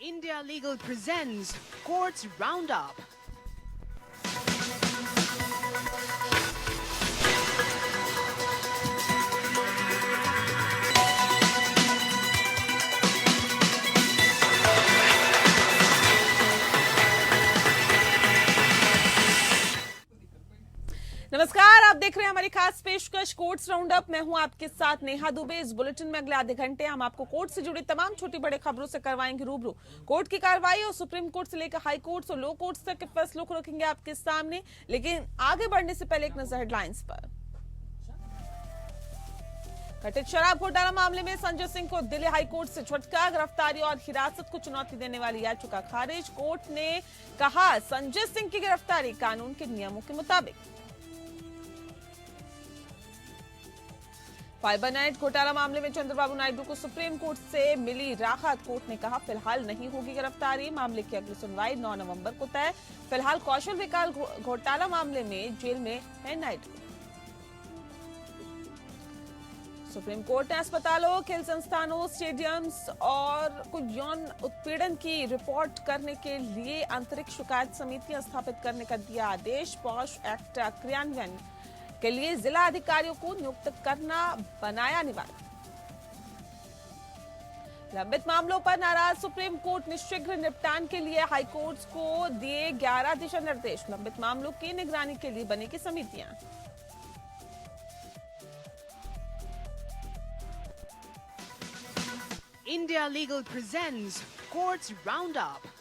India Legal presents Courts Roundup. नमस्कार, आप देख रहे हैं हमारी खास पेशकश कोर्ट्स राउंडअप। मैं हूं आपके साथ नेहा दुबे। इस बुलेटिन में अगले आधे घंटे हम आपको कोर्ट से जुड़ी तमाम छोटी बड़े खबरों से करवाएंगे रूबरू। कोर्ट की कार्रवाई और सुप्रीम कोर्ट से लेकर हाई कोर्ट्स और लो कोर्ट्स तक के फैसलों को रखेंगे आपके सामने। लेकिन आगे बढ़ने से पहले एक नजर हेडलाइंस पर। कथित शराब घोटाला मामले में संजय सिंह को दिल्ली हाईकोर्ट से झटका। गिरफ्तारी और हिरासत को चुनौती देने वाली याचिका खारिज। कोर्ट ने कहा संजय सिंह की गिरफ्तारी कानून के नियमों के मुताबिक। फाइबर नेट घोटाला मामले में चंद्रबाबू नायडू को सुप्रीम कोर्ट से मिली राहत। कोर्ट ने कहा फिलहाल नहीं होगी गिरफ्तारी। मामले की अगली सुनवाई 9 नवंबर को तय। फिलहाल कौशल विकास घोटाला मामले में जेल में है नायडू। सुप्रीम कोर्ट ने अस्पतालों, खेल संस्थानों, स्टेडियम्स और कुछ यौन उत्पीड़न की रिपोर्ट करने के लिए आंतरिक शिकायत समितियां स्थापित करने का दिया आदेश। पॉश एक्ट क्रियान्वयन के लिए जिला अधिकारियों को नियुक्त करना बनाया अनिवार्य। लंबित मामलों पर नाराज सुप्रीम कोर्ट ने शीघ्र निपटान के लिए हाईकोर्ट को दिए 11 दिशा निर्देश। लंबित मामलों की निगरानी के लिए बनेगी समितियां। India Legal presents Courts Roundup.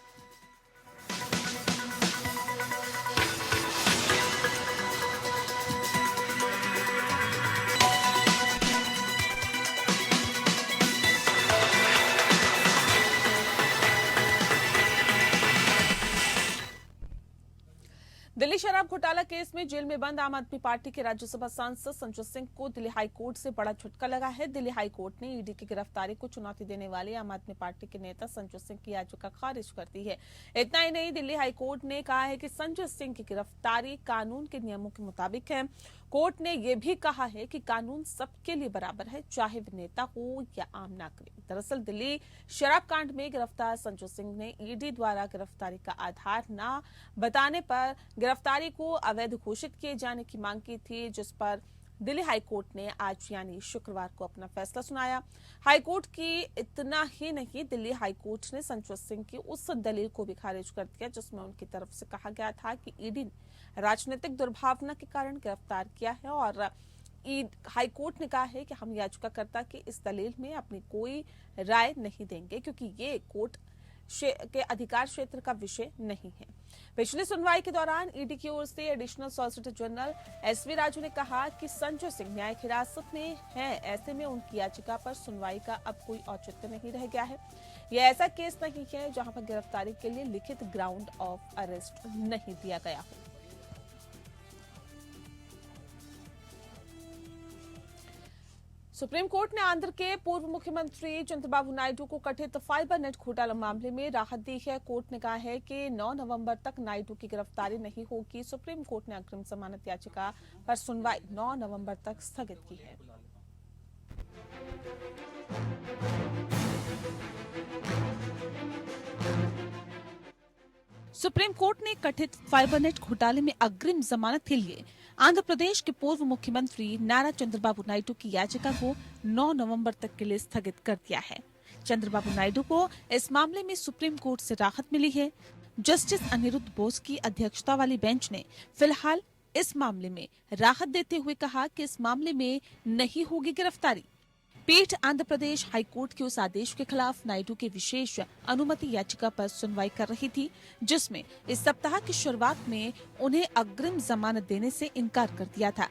Delhi शराब घोटाला केस में जेल में बंद आम आदमी पार्टी के राज्यसभा सांसद संजय सिंह को दिल्ली हाईकोर्ट से बड़ा झटका लगा है। दिल्ली हाईकोर्ट ने ईडी की गिरफ्तारी को चुनौती देने वाले आम आदमी पार्टी के नेता संजय सिंह की याचिका खारिज कर दी है। इतना ही नहीं, दिल्ली हाईकोर्ट ने कहा है कि संजय सिंह की गिरफ्तारी कानून के नियमों के मुताबिक है। कोर्ट ने यह भी कहा है कि कानून सबके लिए बराबर है, चाहे वे नेता हो या आम नागरिक। दरअसल दिल्ली शराब कांड में गिरफ्तार संजय सिंह ने ईडी द्वारा गिरफ्तारी का आधार न बताने पर गिरफ्तारी को अवैध घोषित किए जाने की मांग की थी, जिस पर दिल्ली हाईकोर्ट ने आज यानी शुक्रवार को अपना फैसला सुनाया। हाईकोर्ट की इतना ही नहीं, दिल्ली हाईकोर्ट ने संजय सिंह की उस दलील को भी खारिज कर दिया जिसमें उनकी तरफ से कहा गया था कि ईडी ने राजनीतिक दुर्भावना के कारण गिरफ्तार किया है। और हाईकोर्ट ने कहा है कि हम याचिकाकर्ता की इस दलील में अपनी कोई राय नहीं देंगे, क्योंकि ये कोर्ट के अधिकार क्षेत्र का विषय नहीं है। पिछली सुनवाई के दौरान ईडी की ओर से additional solicitor general SV Raju ने कहा कि संजय सिंह न्यायिक हिरासत में हैं, ऐसे में उनकी याचिका पर सुनवाई का अब कोई औचित्य नहीं रह गया है। यह ऐसा केस नहीं है जहां पर गिरफ्तारी के लिए लिखित ग्राउंड ऑफ अरेस्ट नहीं दिया गया हो। सुप्रीम कोर्ट ने आंध्र के पूर्व मुख्यमंत्री चंद्रबाबू नायडू को कथित फाइबर नेट घोटाला मामले में राहत दी है। कोर्ट ने कहा है कि 9 नवंबर तक नायडू की गिरफ्तारी नहीं होगी। सुप्रीम कोर्ट ने अग्रिम जमानत याचिका पर सुनवाई 9 नवंबर तक स्थगित की है। सुप्रीम कोर्ट ने कथित फाइबर नेट घोटाले में अग्रिम जमानत के लिए आंध्र प्रदेश के पूर्व मुख्यमंत्री नारा चंद्रबाबू नायडू की याचिका को 9 नवंबर तक के लिए स्थगित कर दिया है। चंद्रबाबू नायडू को इस मामले में सुप्रीम कोर्ट से राहत मिली है। जस्टिस अनिरुद्ध बोस की अध्यक्षता वाली बेंच ने फिलहाल इस मामले में राहत देते हुए कहा कि इस मामले में नहीं होगी गिरफ्तारी। पीठ आंध्र प्रदेश हाईकोर्ट के उस आदेश के खिलाफ नायडू की विशेष अनुमति याचिका पर सुनवाई कर रही थी, जिसमें इस सप्ताह की शुरुआत में उन्हें अग्रिम जमानत देने से इनकार कर दिया था।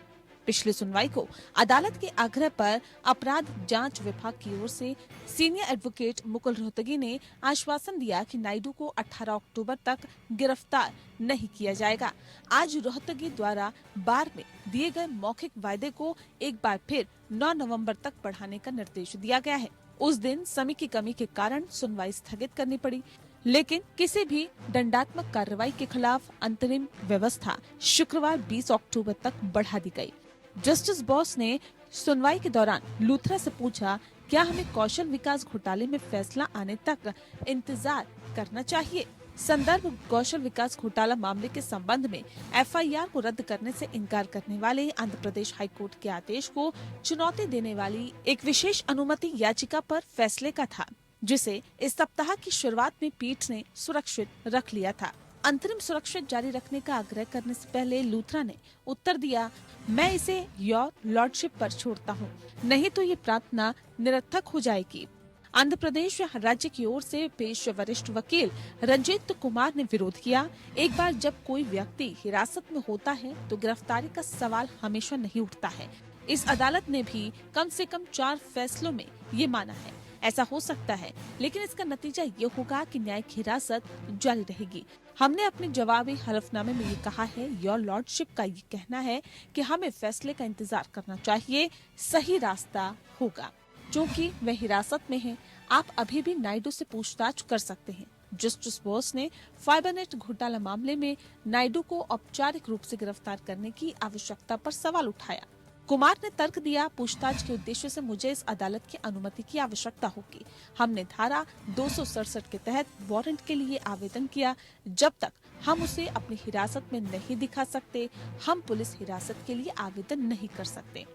पिछली सुनवाई को अदालत के आग्रह पर अपराध जांच विभाग की ओर से सीनियर एडवोकेट मुकुल रोहतगी ने आश्वासन दिया कि नायडू को 18 अक्टूबर तक गिरफ्तार नहीं किया जाएगा। आज रोहतगी द्वारा बार में दिए गए मौखिक वायदे को एक बार फिर 9 नवंबर तक बढ़ाने का निर्देश दिया गया है। उस दिन समय की कमी के कारण सुनवाई स्थगित करनी पड़ी, लेकिन किसी भी दंडात्मक कार्रवाई के खिलाफ अंतरिम व्यवस्था शुक्रवार 20 अक्टूबर तक बढ़ा दी गई। जस्टिस बोस ने सुनवाई के दौरान लूथरा से पूछा क्या हमें कौशल विकास घोटाले में फैसला आने तक इंतजार करना चाहिए? संदर्भ कौशल विकास घोटाला मामले के संबंध में एफआईआर को रद्द करने से इनकार करने वाले आंध्र प्रदेश हाईकोर्ट के आदेश को चुनौती देने वाली एक विशेष अनुमति याचिका पर फैसले का था, जिसे इस सप्ताह की शुरुआत में पीठ ने सुरक्षित रख लिया था। अंतरिम सुरक्षित जारी रखने का आग्रह करने से पहले लूथरा ने उत्तर दिया, मैं इसे योर लॉर्डशिप पर छोड़ता हूँ, नहीं तो ये प्रार्थना निरर्थक हो जाएगी। आंध्र प्रदेश राज्य की ओर से पेश वरिष्ठ वकील रंजीत कुमार ने विरोध किया। एक बार जब कोई व्यक्ति हिरासत में होता है तो गिरफ्तारी का सवाल हमेशा नहीं उठता है। इस अदालत ने भी कम से कम 4 फैसलों में ये माना है। ऐसा हो सकता है, लेकिन इसका नतीजा ये होगा कि न्यायिक हिरासत जारी रहेगी। हमने अपने जवाबी हलफनामे में ये कहा है, योर लॉर्डशिप का ये कहना है कि हमें फैसले का इंतजार करना चाहिए, सही रास्ता होगा। क्योंकि वे हिरासत में हैं, आप अभी भी नायडू से पूछताछ कर सकते हैं। जस्टिस बोस ने फाइबरनेट घोटाला मामले में नायडू को औपचारिक रूप से गिरफ्तार करने की आवश्यकता पर सवाल उठाया। कुमार ने तर्क दिया, पूछताछ के उद्देश्य से मुझे इस अदालत की अनुमति की आवश्यकता होगी। हमने धारा 267 के तहत वारंट के लिए आवेदन किया। जब तक हम उसे अपनी हिरासत में नहीं दिखा सकते, हम पुलिस हिरासत के लिए आवेदन नहीं कर सकते।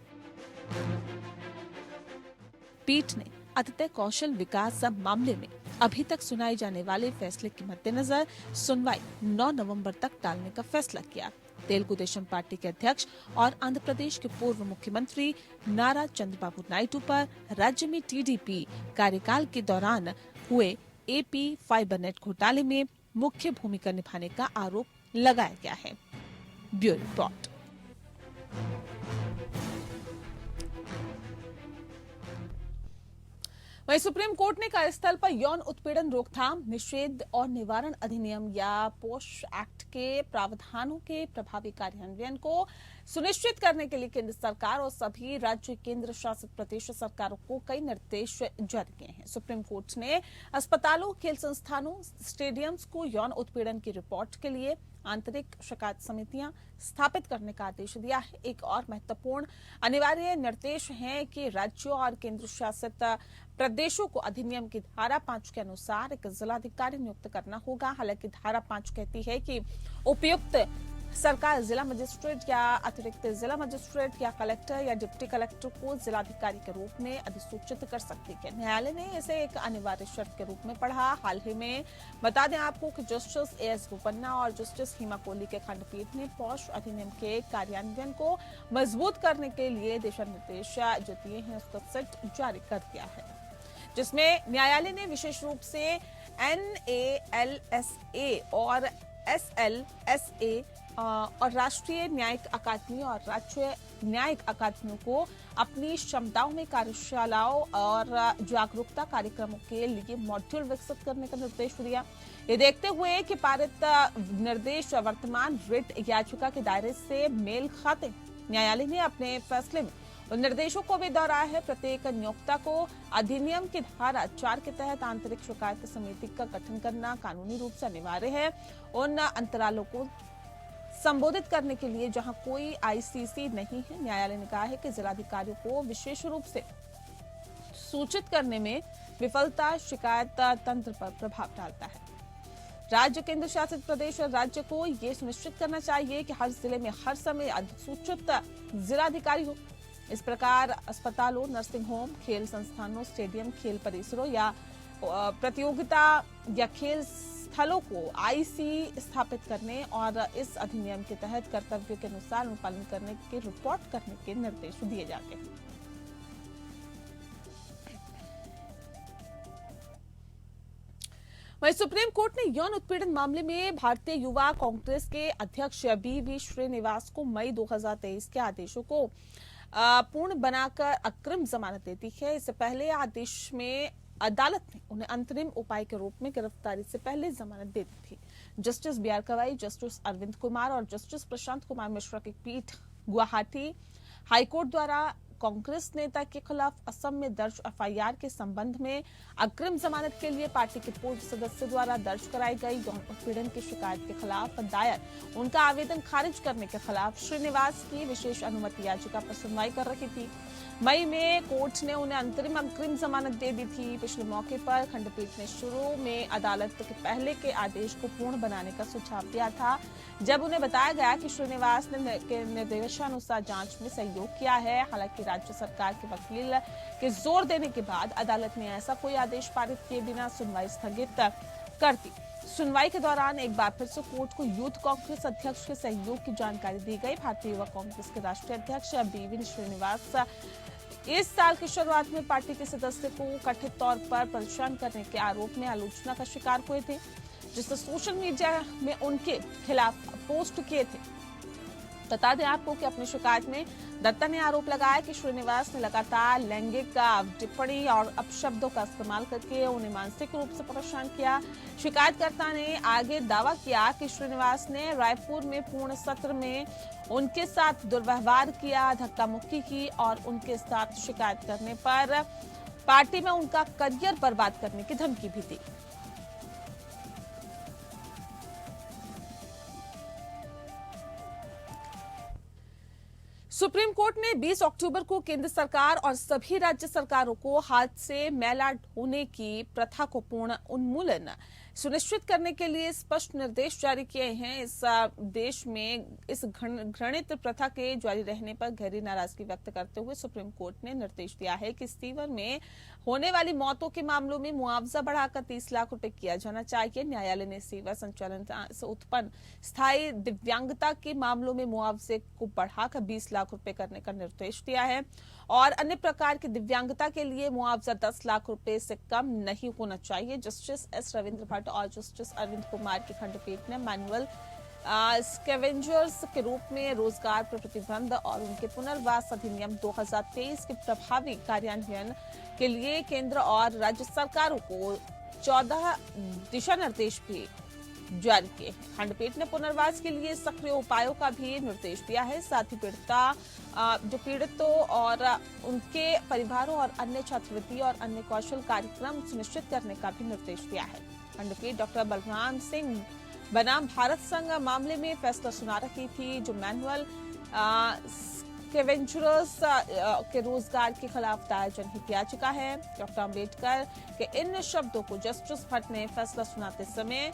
पीठ ने अतिथय कौशल विकास मामले में अभी तक सुनाए जाने वाले फैसले के मद्देनजर सुनवाई 9 नवंबर तक टालने का फैसला किया। तेलुगु देशम पार्टी के अध्यक्ष और आंध्र प्रदेश के पूर्व मुख्यमंत्री नारा चंद्रबाबू नायडू पर राज्य में टीडीपी कार्यकाल के दौरान हुए एपी फाइबरनेट घोटाले में मुख्य भूमिका निभाने का आरोप लगाया गया है। Bureau report. वहीं सुप्रीम कोर्ट ने कार्यस्थल पर यौन उत्पीड़न रोकथाम, निषेध और निवारण अधिनियम या पोक्सो एक्ट के प्रावधानों के प्रभावी कार्यान्वयन को सुनिश्चित करने के लिए केंद्र सरकार और सभी राज्य केंद्र शासित प्रदेश सरकारों को कई निर्देश जारी किए हैं। सुप्रीम कोर्ट ने अस्पतालों, खेल संस्थानों, स्टेडियम्स को यौन उत्पीड़न की रिपोर्ट के लिए आंतरिक शिकायत समितियां स्थापित करने का आदेश दिया है। एक और महत्वपूर्ण अनिवार्य निर्देश है कि राज्यों और केंद्र शासित प्रदेशों को अधिनियम की धारा 5 के अनुसार एक जिलाधिकारी नियुक्त करना होगा। हालांकि धारा 5 कहती है कि उपयुक्त सरकार जिला मजिस्ट्रेट या अतिरिक्त जिला मजिस्ट्रेट या कलेक्टर या डिप्टी कलेक्टर को जिलाधिकारी के रूप में अधिसूचित कर सकती है। न्यायालय ने इसे एक अनिवार्य शर्त के रूप में पढ़ा। हाल ही में बता दें आपको कि जस्टिस एएस बोपन्ना और जस्टिस हिमा कोहली के खंडपीठ ने पोक्सो अधिनियम के कार्यान्वयन को मजबूत करने के लिए दिशा निर्देश जो दिए हैं उसका सेट जारी कर दिया है, जिसमें न्यायालय ने विशेष रूप से NALSA और SLSA और राष्ट्रीय न्यायिक अकादमी और राज्य न्यायिक अकादमियों को अपनी क्षमताओं में कार्यशालाओं और जागरूकता कार्यक्रमों के लिए मॉड्यूल विकसित करने का निर्देश दिया। ये देखते हुए कि पारित निर्देश वर्तमान रिट याचिका के दायरे से मेल खाते, न्यायालय ने अपने फैसले में उन निर्देशों को भी दोहराया है। प्रत्येक नियोक्ता को अधिनियम की धारा 4 के तहत आंतरिक शिकायत समिति का गठन करना कानूनी रूप से अनिवार्य है। उन अंतरालों को संबोधित करने के लिए जहां कोई आईसीसी नहीं है, न्यायालय ने कहा है कि जिलाधिकारियों को विशेष रूप से सूचित करने में विफलता शिकायत तंत्र पर प्रभाव डालता है। राज्य, केंद्र शासित प्रदेश और राज्य को ये सुनिश्चित करना चाहिए कि हर जिले में हर समय अधिसूचित जिलाधिकारी हो। इस प्रकार अस्पतालों, नर्सिंग होम, खेल संस्थानों, स्टेडियम, खेल परिसरों या प्रतियोगिता या खेल स्थलों को आईसी स्थापित करने और इस अधिनियम के तहत कर्तव्य के अनुसार अनुपालन करने के रिपोर्ट करने के निर्देश दिए जाते हैं। वहीं सुप्रीम कोर्ट ने यौन उत्पीड़न मामले में भारतीय युवा कांग्रेस के अध्यक्ष BV श्रीनिवास को मई 2023 के आदेशों को पूर्ण बनाकर अग्रिम जमानत देती है। इससे पहले आदेश में अदालत ने उन्हें अंतरिम उपाय के रूप में गिरफ्तारी से पहले जमानत दे दी थी। जस्टिस BR गवाई, जस्टिस अरविंद कुमार और जस्टिस प्रशांत कुमार मिश्रा की पीठ गुवाहाटी हाईकोर्ट द्वारा कांग्रेस नेता के खिलाफ असम में दर्ज FIR के संबंध में अग्रिम जमानत के लिए पार्टी के पूर्व सदस्य द्वारा दर्ज कराई गई यौन उत्पीड़न की शिकायत के खिलाफ दायर उनका आवेदन खारिज करने के खिलाफ श्रीनिवास की विशेष अनुमति याचिका पर सुनवाई कर रही थी। मई में कोर्ट ने उन्हें अग्रिम जमानत दे दी थी। पिछले मौके पर खंडपीठ ने शुरू में अदालत के पहले के आदेश को पूर्ण बनाने का सुझाव दिया था, जब उन्हें बताया गया कि श्रीनिवास ने के निर्देशानुसार जांच में सहयोग किया है। हालांकि राज्य सरकार के वकील के जोर देने के बाद अदालत ने ऐसा कोई आदेश पारित किए बिना सुनवाई स्थगित कर दी। सुनवाई के दौरान एक बार फिर से कोर्ट को यूथ कांग्रेस अध्यक्ष के सहयोग की जानकारी दी गई। भारतीय युवा कांग्रेस के राष्ट्रीय अध्यक्ष बीवी श्रीनिवास इस साल की शुरुआत में पार्टी के सदस्य को कथित तौर पर परेशान करने के आरोप में आलोचना का शिकार हुए थे, जिसने सोशल मीडिया में उनके खिलाफ पोस्ट किए थे। बता दें आपको कि अपनी शिकायत में दत्ता ने आरोप लगाया कि श्रीनिवास ने लगातार लैंगिक टिप्पणी और अपशब्दों का इस्तेमाल करके उन्हें मानसिक रूप से परेशान किया। शिकायतकर्ता ने आगे दावा किया कि श्रीनिवास ने रायपुर में पूर्ण सत्र में उनके साथ दुर्व्यवहार किया, धक्का मुक्की की और उनके साथ शिकायत करने पर पार्टी में उनका करियर बर्बाद करने की धमकी भी दी। सुप्रीम कोर्ट ने 20 अक्टूबर को केंद्र सरकार और सभी राज्य सरकारों को हाथ से मैला ढोने की प्रथा को पूर्ण उन्मूलन सुनिश्चित करने के लिए स्पष्ट निर्देश जारी किए हैं। इस देश में इस घृणित प्रथा के जारी रहने पर गहरी नाराजगी व्यक्त करते हुए सुप्रीम कोर्ट ने निर्देश दिया है कि सीवर में होने वाली मौतों के मामलों में मुआवजा बढ़ाकर 30 लाख रुपए किया जाना चाहिए। न्यायालय ने सीवर संचालन से उत्पन्न स्थायी दिव्यांगता के मामलों में मुआवजे को बढ़ाकर 20 लाख रुपए करने का निर्देश दिया है और अन्य प्रकार की दिव्यांगता के लिए मुआवजा 10 लाख रुपए से कम नहीं होना चाहिए। जस्टिस एस रविंद्र भट्ट और जस्टिस अरविंद कुमार की खंडपीठ ने मैनुअल स्कैवेंजर्स के रूप में रोजगार पर प्रतिबंध और उनके पुनर्वास अधिनियम 2023 के प्रभावी कार्यान्वयन के लिए केंद्र और राज्य सरकारों को 14 दिशा निर्देश भी जारी किए हैं। खंडपीठ ने पुनर्वास के लिए सक्रिय उपायों का भी निर्देश दिया है। साथ ही पीड़ितों और उनके परिवारों और अन्य छात्रवृत्ति और अन्य कौशल कार्यक्रम सुनिश्चित करने का भी निर्देश दिया है। खंडपीठ डॉक्टर बलराम सिंह बनाम भारत संघ मामले में फैसला सुना रही थी, जो मैनुअल स्कैवेंजर्स के रोजगार के खिलाफ दायर जनहित याचिका है। डॉक्टर अम्बेडकर के इन शब्दों को जस्टिस भट्ट ने फैसला सुनाते समय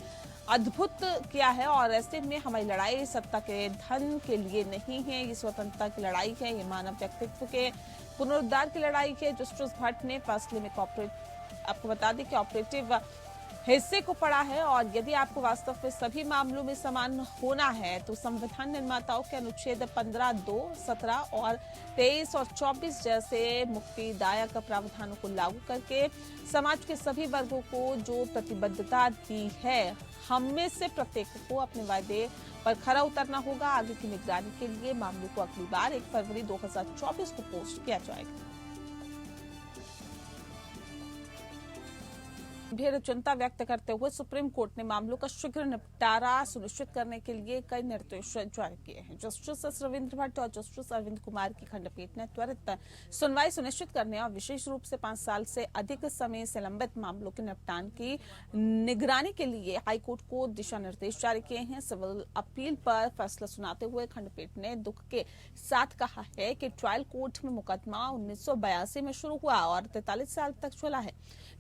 अद्भुत किया है और ऐसे में हमारी लड़ाई सत्ता के धन के लिए नहीं है, ये स्वतंत्रता की लड़ाई है, ये मानव व्यक्तित्व के पुनरुद्धार की लड़ाई है। जस्टिस भट्ट ने फैसले में आपको बता दें कि ऑपरेटिव हिस्से को पढ़ा है और यदि आपको वास्तव में सभी मामलों में समान होना है तो संविधान निर्माताओं के अनुच्छेद 15, 2, 17 और 23 और 24 जैसे मुक्तिदायक प्रावधानों को लागू करके समाज के सभी वर्गों को जो प्रतिबद्धता दी है, हम में से प्रत्येक को अपने वायदे पर खरा उतरना होगा। आगे की निगरानी के लिए मामले को अगली बार 1 फरवरी 2024 को पोस्ट किया जाएगा। गंभीर चिंता व्यक्त करते हुए सुप्रीम कोर्ट ने मामलों का शीघ्र निपटारा सुनिश्चित करने के लिए कई निर्देश जारी किए हैं। जस्टिस एस रविंद्र भट्ट और जस्टिस अरविंद कुमार की खंडपीठ ने त्वरित सुनवाई सुनिश्चित करने और विशेष रूप से 5 साल से अधिक समय से लंबित मामलों के निपटान की निगरानी के लिए हाईकोर्ट को दिशा निर्देश जारी किए हैं। सिविल अपील पर फैसला सुनाते हुए खंडपीठ ने दुख के साथ कहा है कि ट्रायल कोर्ट में मुकदमा 1982 में शुरू हुआ और 43 साल तक चला है।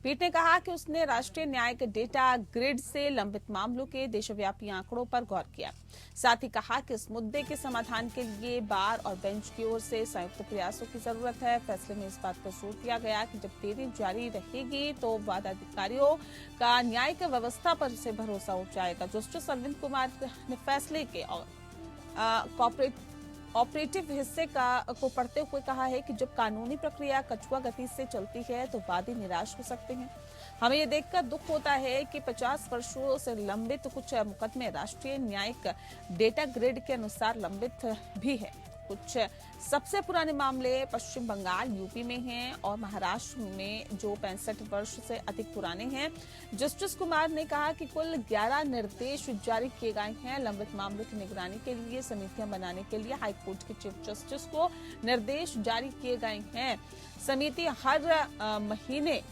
पीठ ने कहा कि उसने राष्ट्रीय न्यायिक डेटा ग्रिड से लंबित मामलों के देशव्यापी आंकड़ों पर गौर किया। साथ ही कहा कि इस मुद्दे के समाधान के लिए बार और बेंच की ओर से संयुक्त प्रयासों की जरूरत है। फैसले में इस बात पर जोर दिया गया कि जब देरी जारी रहेगी तो वादाधिकारियों का न्यायिक व्यवस्था पर से भरोसा उठ जाएगा। जस्टिस अरविंद कुमार ने फैसले के ऑपरेटिव हिस्से को पढ़ते हुए कहा है कि जब कानूनी प्रक्रिया कछुआ गति से चलती है तो वादी निराश हो सकते हैं। हमें ये देखकर दुख होता है कि 50 वर्षों से लंबित कुछ मुकदमे राष्ट्रीय न्यायिक डेटा ग्रिड के अनुसार लंबित भी है। कुछ सबसे पुराने मामले पश्चिम बंगाल, यूपी में हैं और महाराष्ट्र में जो 65 वर्ष से अधिक पुराने हैं। जस्टिस कुमार ने कहा कि कुल 11 निर्देश जारी किए गए हैं। लंबित मामलों की निगरानी के लिए समितियां बनाने के लिए हाईकोर्ट के चीफ जस्टिस को निर्देश जारी किए गए हैं। समिति हर महीने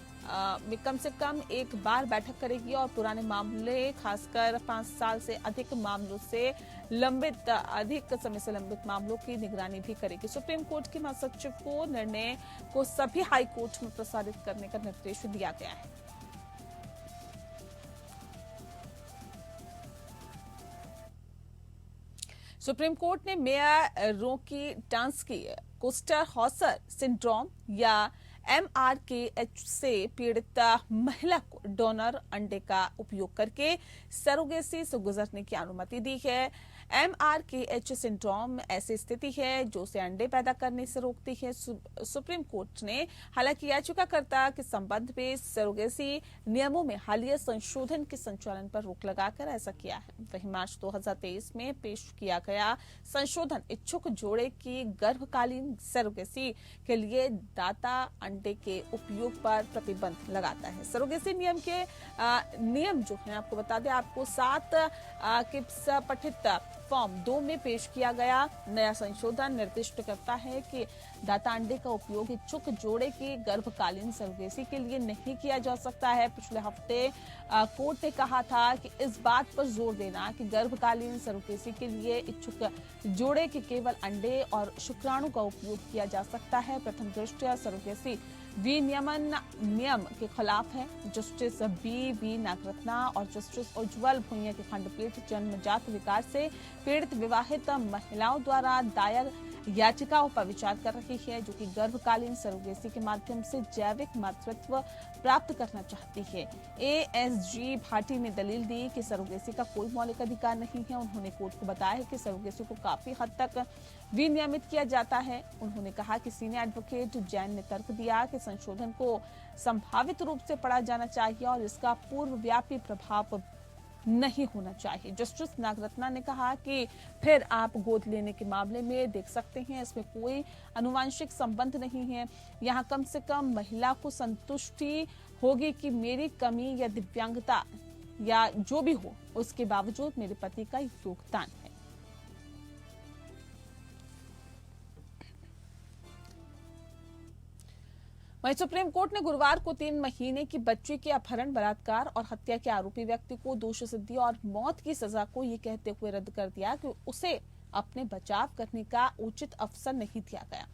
में कम से कम एक बार बैठक करेगी और पुराने मामले खासकर 5 साल से अधिक मामलों से अधिक समय से लंबित मामलों की निगरानी भी करेगी। सुप्रीम कोर्ट के महासचिव को निर्णय को सभी हाई कोर्ट में प्रसारित करने का निर्देश दिया गया है। सुप्रीम कोर्ट ने मेयर रोकी टांस्की कोस्टर हॉसर सिंड्रोम या MRKH से पीड़ित महिला को डोनर अंडे का उपयोग करके सरोगेसी से गुजरने की अनुमति दी है। MRKH सिंड्रोम ऐसी स्थिति है जो उसे अंडे पैदा करने से रोकती है। सुप्रीम कोर्ट ने हालांकि याचिकाकर्ता के संबंध में सरोगेसी नियमों में हालिया संशोधन के संचालन पर रोक लगाकर ऐसा किया है। वहीं मार्च 2023 में पेश किया गया संशोधन इच्छुक जोड़े की गर्भकालीन सरोगेसी के लिए दाता अंडे के उपयोग पर प्रतिबंध लगाता है। सरोगेसी नियम जो है आपको बता दें, आपको 7 किप्स पठित फॉर्म 2 में पेश किया गया नया संशोधन निर्दिष्ट करता है कि दाता अंडे का उपयोग इच्छुक जोड़े की गर्भकालीन सरोगेसी के लिए नहीं किया जा सकता है। पिछले हफ्ते कोर्ट ने कहा था कि इस बात पर जोर देना कि गर्भकालीन सरोगेसी के लिए इच्छुक जोड़े के केवल अंडे और शुक्राणु का उपयोग किया जा सकता है प्रथम दृष्टया सरोगेसी विनियमन नियम के खिलाफ है। Justice B.V. नागरत्ना और जस्टिस उज्जवल भुइया की खंडपीठ जन्मजात विकार से पीड़ित विवाहित महिलाओं द्वारा दायर याचिकाओं पर विचार कर रही है, जो कि गर्भकालीन सरोगेसी के माध्यम से जैविक मातृत्व प्राप्त करना चाहती है। ASG भाटी ने दलील दी कि सरोगेसी का कोई मौलिक अधिकार नहीं है। उन्होंने कोर्ट को बताया है कि सरोगेसी को काफी हद तक विनियमित किया जाता है। उन्होंने कहा कि सीनियर एडवोकेट जैन ने तर्क दिया कि संशोधन को संभावित रूप से पढ़ा जाना चाहिए और इसका पूर्वव्यापी प्रभाव नहीं होना चाहिए। जस्टिस नागरत्ना ने कहा कि फिर आप गोद लेने के मामले में देख सकते हैं, इसमें कोई आनुवंशिक संबंध नहीं है। यहाँ कम से कम महिला को संतुष्टि होगी कि मेरी कमी या दिव्यांगता या जो भी हो उसके बावजूद मेरे पति का योगदान है। वहीं सुप्रीम कोर्ट ने गुरुवार को 3 महीने की बच्ची के अपहरण, बलात्कार और हत्या के आरोपी व्यक्ति को दोषी सिद्धि और मौत की सजा को ये कहते हुए रद्द कर दिया कि उसे अपने बचाव करने का उचित अवसर नहीं दिया गया।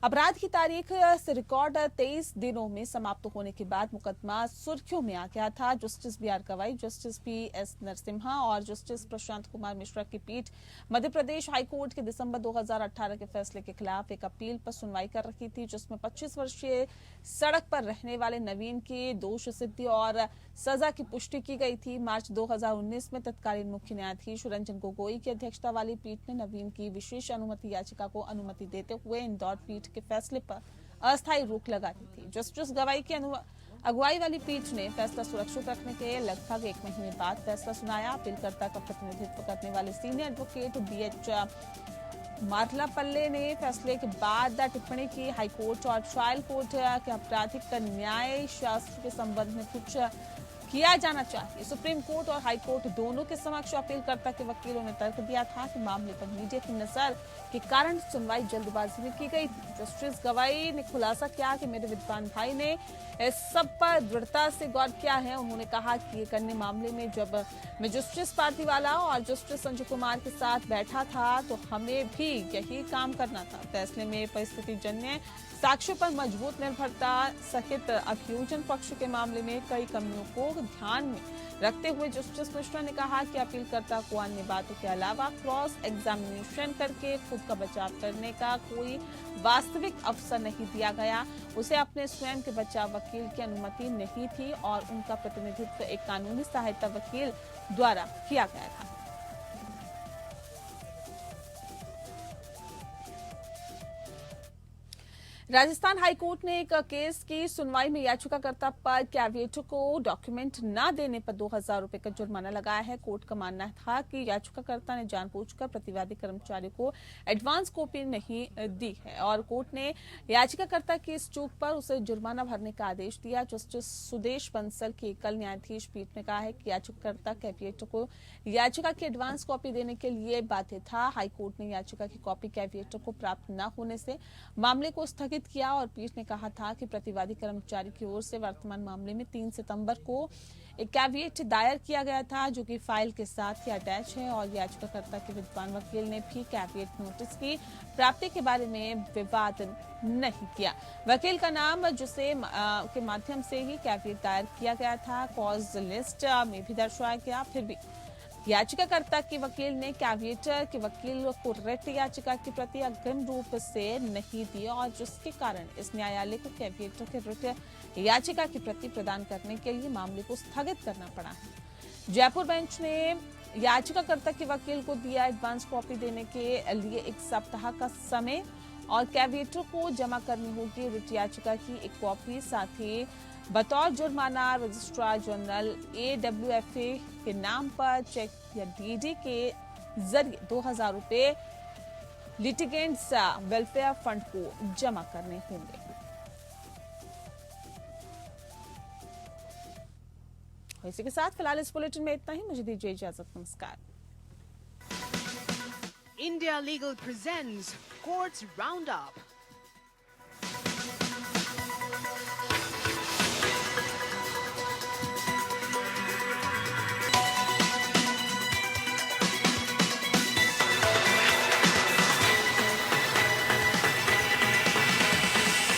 अपराध की तारीख से रिकॉर्ड 23 दिनों में समाप्त होने के बाद मुकदमा सुर्खियों में आ गया था। Justice B.R. गवाई, जस्टिस P.S. नरसिम्हा और जस्टिस प्रशांत कुमार मिश्रा की पीठ मध्य प्रदेश हाईकोर्ट के दिसंबर 2018 के फैसले के खिलाफ एक अपील पर सुनवाई कर रही थी, जिसमें 25 वर्षीय सड़क पर रहने वाले नवीन की दोष सिद्धि और सजा की पुष्टि की गई थी। मार्च 2019 में तत्कालीन मुख्य न्यायाधीश रंजन गोगोई की अध्यक्षता वाली पीठ ने नवीन की विशेष अनुमति याचिका को अनुमति देते हुए इंदौर पीठ के फैसले पर अस्थायी रोक लगा दी थी। जस्टिस गवाई की अगुवाई वाली पीठ ने फैसला सुरक्षित रखने के लगभग 1 महीने बाद फैसला सुनाया। अपीलकर्ता का प्रतिनिधित्व करने वाले सीनियर एडवोकेट BH मारलापल्ले ने फैसले के बाद टिप्पणी की, हाईकोर्ट और ट्रायल कोर्ट के आपराधिक न्याय शास्त्र के संबंध में कुछ किया जाना चाहिए। सुप्रीम कोर्ट और हाई कोर्ट दोनों के समक्ष अपीलकर्ता के वकीलों ने तर्क दिया था कि मामले पर मीडिया की नजर के कारण सुनवाई जल्दबाजी में की गई थी। जस्टिस गवाई ने खुलासा किया कि मेरे विद्वान भाई ने इस सब पर दृढ़ता से गौर किया है। उन्होंने कहा कि एक अन्य मामले में जब मैं जस्टिस पार्टीवाला और जस्टिस संजय कुमार के साथ बैठा था तो हमें भी यही काम करना था। फैसले में परिस्थिति जन्य साक्ष्यों पर मजबूत निर्भरता सहित अभियोजन पक्ष के मामले में कई कमियों को ध्यान में रखते हुए जस्टिस मिश्रा ने कहा कि अपीलकर्ता को अन्य बातों के अलावा क्रॉस एग्जामिनेशन करके खुद का बचाव करने का कोई वास्तविक अवसर नहीं दिया गया। उसे अपने स्वयं के बचाव वकील की अनुमति नहीं थी और उनका प्रतिनिधित्व एक कानूनी सहायता वकील द्वारा किया गया था। राजस्थान हाईकोर्ट ने एक केस की सुनवाई में याचिकाकर्ता पर कैविएट को डॉक्यूमेंट न देने पर 2000 रुपए का जुर्माना लगाया है। कोर्ट का मानना था कि याचिकाकर्ता ने जानबूझकर प्रतिवादी कर्मचारी को एडवांस कॉपी नहीं दी है और कोर्ट ने याचिकाकर्ता की इस चूक पर उसे जुर्माना भरने का आदेश दिया। जस्टिस सुदेश बंसल की एकल न्यायाधीश पीठ ने कहा है कि याचिकाकर्ता कैविएट को याचिका की एडवांस कॉपी देने के लिए बाध्य था। हाईकोर्ट ने याचिका की कॉपी कैविएट को प्राप्त न होने से मामले को स्थगित स्थगित किया और पीठ ने कहा था कि प्रतिवादी कर्मचारी की ओर से वर्तमान मामले में 3 सितंबर को एक कैविएट दायर किया गया था, जो कि फाइल के साथ ही अटैच है और याचिकाकर्ता के विद्वान वकील ने भी कैविएट नोटिस की प्राप्ति के बारे में विवाद नहीं किया। वकील का नाम जिसे के माध्यम से ही कैविएट दायर किया गया था कॉज लिस्ट में भी दर्शाया गया, फिर भी याचिकाकर्ता के वकील ने कैविएट के वकील को रिट याचिका की प्रति अग्रिम रूप से नहीं दी और जिसके कारण इस न्यायालय को कैविएट के रिट याचिका की प्रति प्रदान करने के लिए मामले को स्थगित करना पड़ा है। जयपुर बेंच ने याचिकाकर्ता के वकील को दिया एडवांस कॉपी देने के लिए 1 सप्ताह का समय और कैविएटर को जमा करनी होगी रिट याचिका की एक कॉपी, साथ ही बतौर जुर्माना रजिस्ट्रार जनरल AWFA के नाम पर चेक या DD के जरिए 2000 रुपए लिटिगेंट्स वेलफेयर फंड को जमा करने होंगे। इसी के साथ फिलहाल इस बुलेटिन में इतना ही। मुझे दीजिए इजाजत। नमस्कार। India Legal presents Courts Roundup.